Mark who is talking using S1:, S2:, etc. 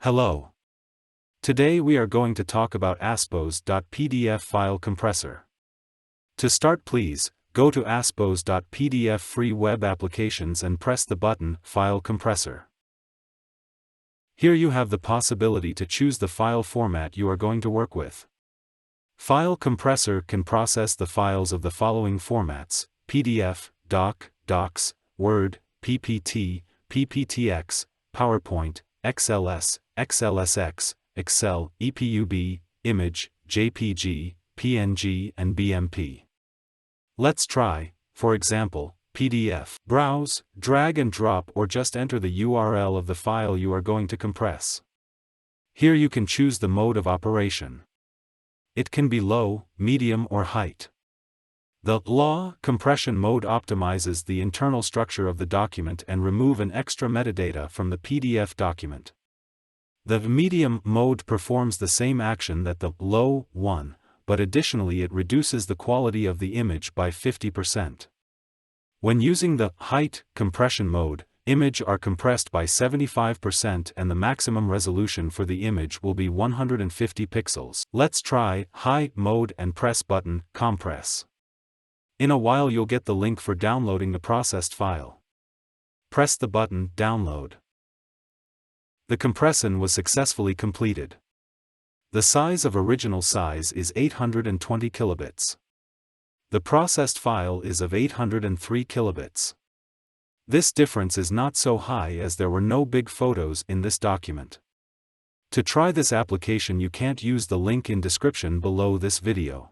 S1: Hello. Today we are going to talk about Aspos.pdf file compressor. To start, please go to Aspos.pdf free web applications and press the button File Compressor. Here you have the possibility to choose the file format you are going to work with. File compressor can process the files of the following formats: PDF, Doc, Docs, Word, PPT, PPTX, PowerPoint, XLS, XLSX, Excel, EPUB, Image, JPG, PNG and BMP. Let's try, for example, PDF. Browse, drag and drop, or just enter the URL of the file you are going to compress. Here you can choose the mode of operation. It can be low, medium or height. The low compression mode optimizes the internal structure of the document and remove an extra metadata from the PDF document. The medium mode performs the same action that the low one, but additionally it reduces the quality of the image by 50%. When using the height compression mode, images are compressed by 75% and the maximum resolution for the image will be 150 pixels. Let's try high mode and press button Compress. In a while you'll get the link for downloading the processed file. Press the button Download. The compression was successfully completed. The size of original size is 820 kilobits. The processed file is of 803 kilobits. This difference is not so high as there were no big photos in this document. To try this application you can't use the link in description below this video.